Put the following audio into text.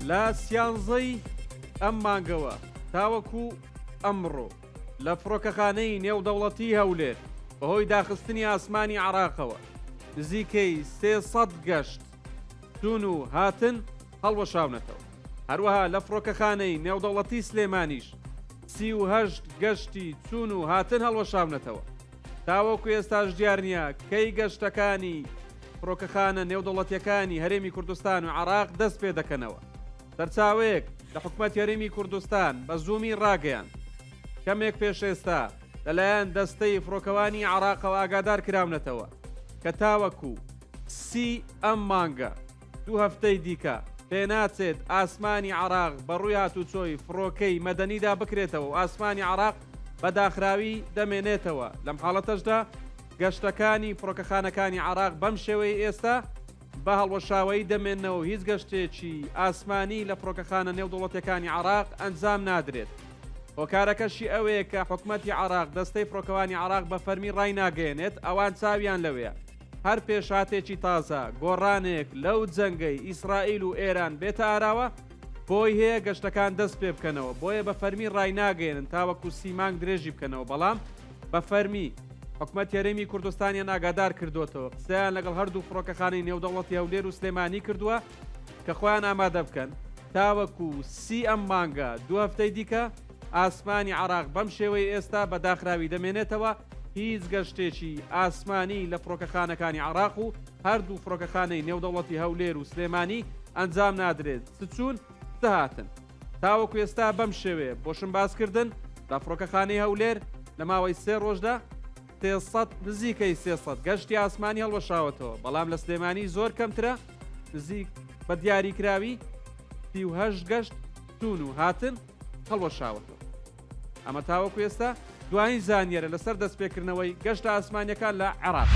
لە سیانزەی ئەم مانگەوە تاوەکو ئەمڕۆ لە فڕۆکەخانەی نێودەوڵەتی هەولێر بەهۆی داخستنی ئاسمانی عێراقەوە نزیکەی 300 گەشت چوون و هاتن هەڵوەشاونەتەوە. هەروەها لە فڕۆکەخانەی نێودەوڵەتی سلێمانیش 38 گەشتی چوون و هاتن هەڵوەشاونەتەوە. تاوەکو ئێستاش دیار نییە کەی گەشتەکانی فڕۆکەخانە نێودەوڵەتیەکانی هەرێمی کوردستان و عێراق دەست پێ دەکەنەوە. سەرچاوەیەک لە حکومەت هەرێمی کوردستان بە زوومی ڕاگەیان کەمێک پێش ئێستا لەلایەن دەستەی فڕۆکەوانی عێراقەوە ئاگادار کراونەتەوە کە تاوەکو ئەم مانگە 2 هەفتەی دیکە پێناچێت ئاسمانی عێراق بەڕووی هاتوچۆی فڕۆکەی مەدەنیدا بکرێتەوە و ئاسمانی عێراق بە داخراوی دەمێنێتەوە. لەم حاڵەتەشدا گەشتەکانی فڕۆکەخانەکانی عێراق بەم شێوەی ئێستا بە هەڵوەشاوەی دەمێنەوە هیچ گەشتێکی ئاسمانی لە فڕۆکەخانە نێودوڵەتیەکانی عێراق ئەنجام نادرێت. هۆکارەکەشی ئەوەیە کە حکومەتی عێراق دەستەی فڕۆکەوانی عێراق بە فەرمی ڕای ناگەێنێت ئەوان چاویان لەوەیە هەر پێشهاتێکی تازە گۆڕانێک لەو جەنگەی ئیسرائیل و ئێران بێتە ئاراوە بۆی هەیە گەشتەکان دەست پێ بکەنەوە. بۆیە بە فەرمی ڕای ناگەێنن تاوەکو سیمانگ درێژی بکەنەوە، بەڵام بە فەرمی حکومەت هەرێمی کوردستانیان ئاگادار کردوتەوە قسەیان لەگەڵ هەردوو فڕۆکەخانەی نێودەوڵەتی هەولێر و سلێمانی کردووە کە خۆیان ئامادە بکەن تاوەکو ئەم مانگە 2 هەفتەی دیکە ئاسمانی عێراق بەم شێوەی ئێستا بە داخراوی دەمێنێتەوە. هیچ گەشتێکی ئاسمانی لە فڕۆکەخانەکانی عێراق و هەردوو فڕۆکەخانەی نێودەوڵەتی هەولێر و سلێمانی ئەنجام نادرێت چچوون دەهاتن. تاوەکو ئێستا بەم شێوەیە بۆشم باسکردن لە فڕۆکەخانەی هەولێر لە ماوەی 3 ڕۆژدا 300 نزیکەی 300 گەشتی ئاسمانی هەڵوەشاوەتەوە، بەڵام لە سلێمانی زۆر کەمترە نزیک بە دیاریکراوی 38 گەشت چوون و هاتن هەڵوەشاوەتەوە. ئەمە تاوەکو ئێستا دوایین زانیارە لەسەر دەستپێکردنەوەی گەشتە ئاسمانیەکان لە عێراق.